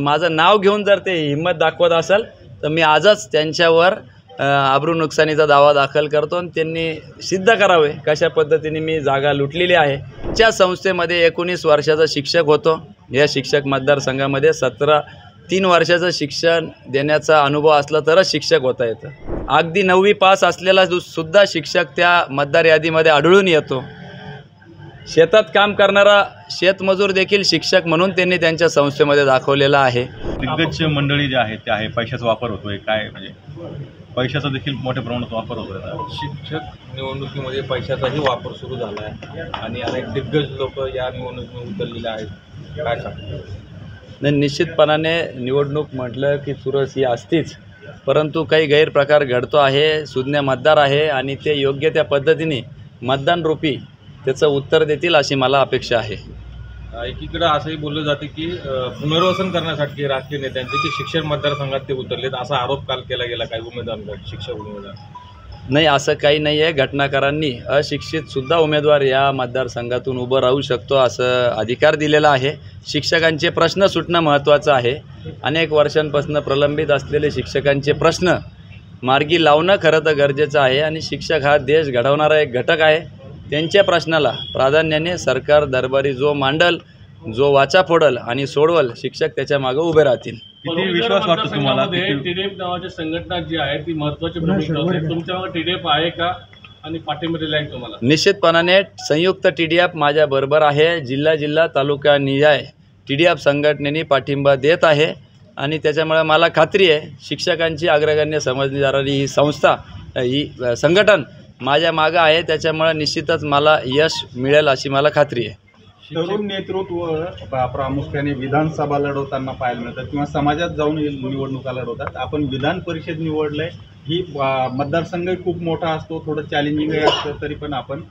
माझं नाव घेऊन जर ते हिम्मत दाखवत असेल तर मी आजच त्यांच्यावर अब्रू नुकसानीचा दावा दाखल करतो आणि त्यांनी सिद्ध करावे कशा पद्धतीने मी जागा लुटलेली आहे। त्या संस्थेमध्ये 19 वर्षाचा शिक्षक होतो। या शिक्षक मतदारसंघामध्ये 3 वर्षाचं शिक्षण देण्याचा अनुभव असला तरच शिक्षक होता येतं। अगदी 9वी पास असलेला सुद्धा शिक्षक त्या मतदार यादीमध्ये आढळून येतो। शेतात काम करणारा शेतमजूर देखील शिक्षक म्हणून त्यांनी त्यांच्या संस्थेमध्ये दाखवलेला आहे। दिग्गज मंडळी जे आहेत ते आहे पैशाचा वापर होतोय काय म्हणजे पैशाचा देखील मोठ्या प्रमाणात वापर होतोय। शिक्षक निवडणुकीमध्ये पैशाचाही वापर सुरू झाला आहे आणि अनेक दिग्गज लोक या निवडणुकीत उतरलेले आहेत, काय सांगतात? निश्चितपणाने निवडणूक म्हटलं की चुरस ही असतीच, परंतु काही गैरप्रकार घडतो आहे। सुज्ञ मतदार आहे आणि ते योग्य त्या पद्धतीने मतदान रूपी त्याचं उत्तर देतील अशी मला अपेक्षा आहे। एकीकडे असंही बोललं जाते की पुनर्वसन करण्यासाठी राजकीय नेत्यांचे की शिक्षण मतदारसंघात ते उतरलेत असा आरोप काल केला गेला काही उमेदवारांवर, शिक्षक उमेदवार। नाही, असं काही नाही आहे। घटनाकारांनी अशिक्षितसुद्धा उमेदवार या मतदारसंघातून उभं राहू शकतो असं अधिकार दिलेला आहे। शिक्षकांचे प्रश्न सुटणं महत्त्वाचं आहे। अनेक वर्षांपासून प्रलंबित असलेले शिक्षकांचे प्रश्न मार्गी लावणं खरं तर गरजेचं आहे आणि शिक्षक हा देश घडवणारा एक घटक आहे। त्यांच्या प्रश्नाला प्राधान्याने सरकार दरबारी जो मांडल, जो वाचा फोडल आणि सोडवल, शिक्षक त्याच्या मागे उभे राहतील। किती विश्वास वाटतो तुम्हाला? टीडीएफ नावाची संघटना जी आहे ती महत्त्वाची भूमिका असते, तुमच्यावर टीडीएफ आहे का आणि पाठिंबा दिला आहे तुम्हाला? निश्चितपणाने संयुक्त टीडीएफ माझ्या बरोबर आहे। जिल्हा तालुका निहाय टीडीएफ संघटनेने पाठिंबा देत आहे आणि त्याच्यामुळे मला खात्री आहे शिक्षकांची अग्रगण्य समजली जाणारी ही संस्था, ही संघटन माझ्या मागं आहे। त्याच्यामुळे निश्चितच मला यश मिळेल अशी मला खात्री आहे। तरुण नेतृत्व प्रामुख्याने विधानसभा लढवताना पाहायला मिळतात किंवा समाजात जाऊन निवडणुका लढवतात। आपण विधान परिषद निवडलंय, ही मतदारसंघ खूप मोठा असतो, थोडं चॅलेंजिंगही असतं, तरी पण आपण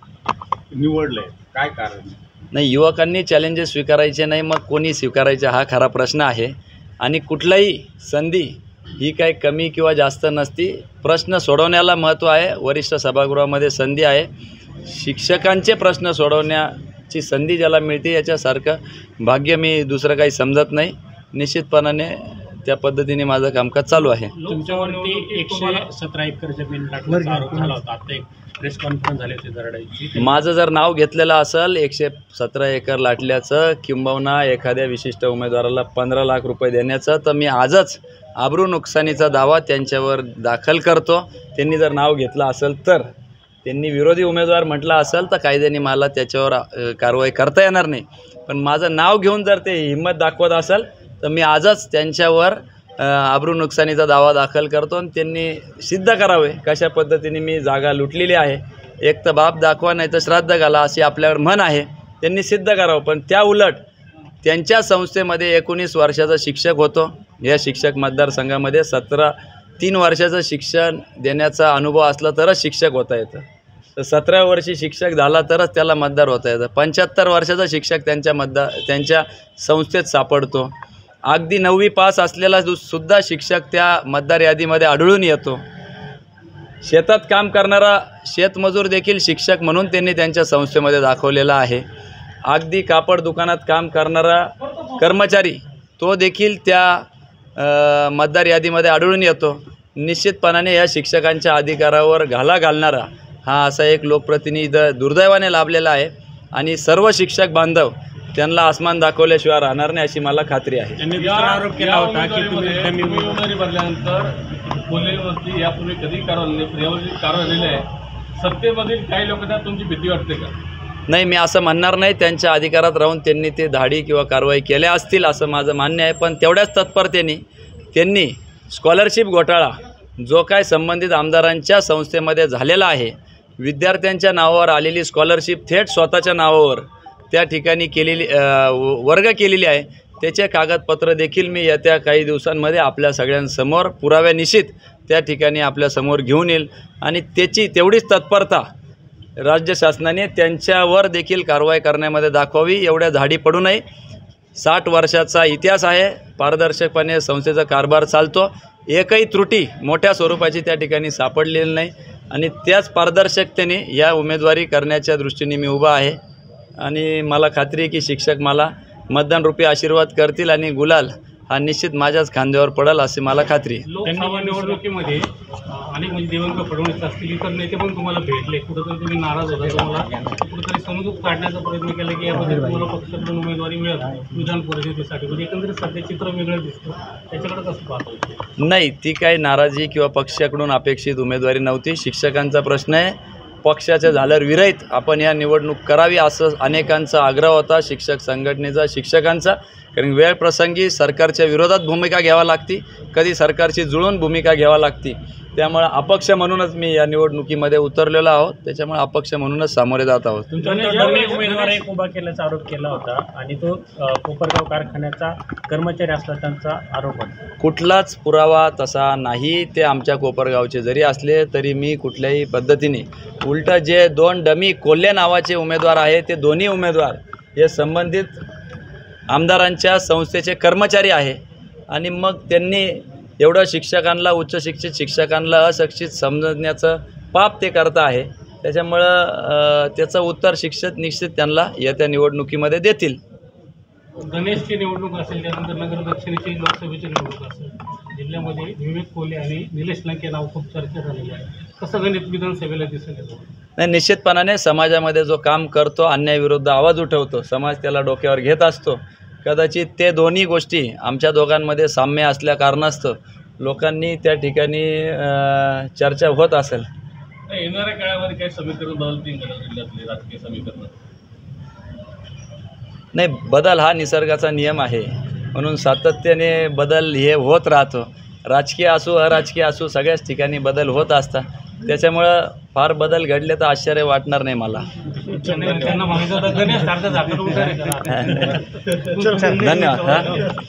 निवडलंय, काय कारण? नाही, युवकांनी चॅलेंजेस स्वीकारायचे नाही, मग कोणी स्वीकारायचे हा खरा प्रश्न आहे। आणि कुठलाही संधी ही काही कमी किंवा जास्त नसती, प्रश्न सोडवण्याला महत्त्व आहे। वरिष्ठ सभागृहामध्ये संधी आहे, शिक्षकांचे प्रश्न सोडवण्याची संधी ज्याला मिळते याच्यासारखं भाग्य मी दुसरं काही समजत नाही। निश्चितपणाने त्या पद्धतीने माझं कामकाज चालू आहे। तुमच्यावरती 117 एकर जमीन टाकण्याचा आरोप झाला होता, आता एक प्रेस कॉन्फरन्स झाली होती दरडाईची। माझं जर नाव घेतलेलं असेल 117 एकर लाटल्याचं किंबहुना एखाद्या विशिष्ट उमेदवाराला 15 लाख रुपये देण्याचं, तर मी आजच अब्रू नुकसानीचा दावा त्यांच्यावर दाखल करतो। त्यांनी जर नाव घेतलं असेल तर, त्यांनी विरोधी उमेदवार म्हटलं असेल तर कायद्याने मला त्याच्यावर कारवाई करता येणार नाही, पण माझं नाव घेऊन जर ते हिम्मत दाखवत असेल तर मी आजच त्यांच्यावर अब्रू नुकसानीचा दावा दाखल करतो आणि त्यांनी सिद्ध करावे कशा पद्धतीने मी जागा लुटलेली आहे। एक तर बाप दाखवा नाही तर श्राद्ध घाला अशी आपल्यावर म्हण आहे, त्यांनी सिद्ध करावं। पण त्या उलट त्यांच्या संस्थेमध्ये 19 वर्षाचा शिक्षक होतो। या शिक्षक मतदारसंघामध्ये 3 वर्षाचं शिक्षण देण्याचा अनुभव असला तरच शिक्षक होता येतं। तर 17 वर्षी शिक्षक झाला तरच त्याला मतदार होता येतं। 75 वर्षाचा शिक्षक त्यांच्या संस्थेत सापडतो। अगदी 9वी पास असलेला सुद्धा शिक्षक त्या मतदार यादीमध्ये आढळून येतो। शेतात काम करणारा शेतमजूर देखील शिक्षक म्हणून त्यांनी त्यांच्या संस्थेमध्ये दाखवलेला आहे। अगदी कापड दुकानात काम करणारा कर्मचारी तो देखील त्या मतदार यादीमध्ये आढळून येतो। निश्चितपणाने या शिक्षकांच्या अधिकारावर घाला घालणारा हा असा एक लोकप्रतिनिधी दुर्दैवाने लाभलेला आहे आणि सर्व शिक्षक बांधव त्यांना आसमान दाखवल्याशिवाय राहणार नाही अशी मला खात्री आहे। त्यांनी दुसरा आरोप केला होता की तुम्ही उमेदवारी भरल्यानंतर बोललेवरती यापूर्वी कधी कारवाई झालेली आहे, सत्तेमधील काही लोकांना तुमची भीती वाटते का? नाही, मी असं म्हणणार नाही। त्यांच्या अधिकारात राहून त्यांनी ते धाडी किंवा कारवाई केल्या असतील असं माझं मान्य आहे, पण तेवढ्याच तत्परतेने त्यांनी स्कॉलरशिप घोटाळा जो काय संबंधित आमदारांच्या संस्थेमध्ये झालेला आहे, विद्यार्थ्यांच्या नावावर आलेली स्कॉलरशिप थेट स्वतःच्या नावावर त्या ठिकाणी वर्ग केलेली आहे, त्याचे कागदपत्र देखील मी येत्या काही दिवसांमध्ये आपल्या सगळ्यांसमोर पुराव्यानिश्चित त्या ठिकाणी आपल्यासमोर घेऊन येईल आणि तेवढीच तत्परता राज्य शासनाने त्यांच्यावर देखील कारवाई करण्यामध्ये दाखवावी। एवढ्या धाडी पडू नये। 60 वर्षाचा इतिहास आहे, पारदर्शकपणे संस्थेचा कारभार चालतो, एकही त्रुटी मोठ्या स्वरूपाची त्या ठिकाणी सापडलेली नाही आणि त्याच पारदर्शकतेने या उमेदवारी करण्याच्या दृष्टीने मी उभा आहे आणि मला खात्री आहे की शिक्षक मला मतदान रूपी आशीर्वाद करतील आणि गुलाल हा निश्चित माझ्याच खांद्यावर पडेल अशी मला खात्री आहे. लोकसभा निवडणुकीमध्ये अनेक म्हणजे देवेंद्र फडणवीस असतील इतर नेते पण तुम्हाला भेटले, कुठेतरी तुम्ही नाराज होता, तुम्हाला कुठेतरी समजूत काढण्याचा प्रयत्न केला की यामध्ये तुम्हाला पक्षाकडून उमेदवारी मिळत नाही विधान परिषदेसाठी, म्हणजे एकंदरीत सध्या चित्र वेगळं दिसतं, त्याच्याकडे कसं पाहतो? नाही, ती काही नाराजी किंवा पक्षाकडून अपेक्षित उमेदवारी नव्हती. शिक्षकांचा प्रश्न आहे, पक्षाच्या झाल्यावर विरहित आपण या निवडणूक करावी असं अनेकांचा आग्रह होता, शिक्षक संघटनेचा, शिक्षकांचा. कारण वेळ प्रसंगी सरकारच्या विरोधात भूमिका घ्यावी लागती, कधी सरकारशी जुळून भूमिका घ्यावी लागती. त्यामुळे अपक्ष म्हणूनच मी या निवडणुकीमध्ये उतरलेलो आहोत, त्याच्यामुळे अपक्ष म्हणूनच सामोरे जात आहोत. उमेदवार एक उभा केल्याचा आरोप केला होता आणि तो कोपरगाव कारखान्याचा कर्मचारी असल्याचा आरोप होता. कुठलाच पुरावा तसा नाही. ते आमच्या कोपरगावचे जरी असले तरी मी कुठल्याही पद्धतीने उलटं जे 2 डमी कोल्हे नावाचे उमेदवार आहे ते दोन्ही उमेदवार हे संबंधित आमदारांच्या संस्थेचे कर्मचारी आहे आणि मग त्यांनी एवढं शिक्षकांना, उच्च शिक्षित शिक्षकांना अशिक्षित समजण्याचं पाप ते करत आहे. त्याच्यामुळं त्याचं उत्तर शिक्षक निश्चित त्यांना येत्या निवडणुकीमध्ये देतील. गणेशची निवडणूक असेल, त्यानंतर नगर दक्षिणेची लोकसभेची निवडणूक असेल, जिल्ह्यामध्ये विवेक कोल्हे आणि निलेश लंके नाव खूप चर्चा झालेलं आहे. कसं गणित विधानसभेला दिसून येतं? नाही, निश्चितपणाने समाजामध्ये जो काम करतो, अन्यायाविरुद्ध आवाज उठवतो, समाज त्याला डोक्यावर घेत असतो. कदाचित ते दोन्ही गोष्टी आमच्या दोघांमध्ये साम्य असल्या कारणास्तव लोकांनी त्या ठिकाणी चर्चा होत असेल. येणाऱ्या काळामध्ये काही समीकरण बदलतील जिल्ह्यातले राजकीय समीकरण? नाही, बदल हा निसर्गाचा नियम आहे, म्हणून सातत्याने बदल हे होत राहतो. राजकीय असो अराजकीय असो सगळ्याच ठिकाणी बदल होत असतात. त्याच्यामुळं फार बदल घडले तर आश्चर्य वाटणार नाही मला. त्यांना माहिती होतं गणेश सारखं झाकण उठायचं. धन्यवाद.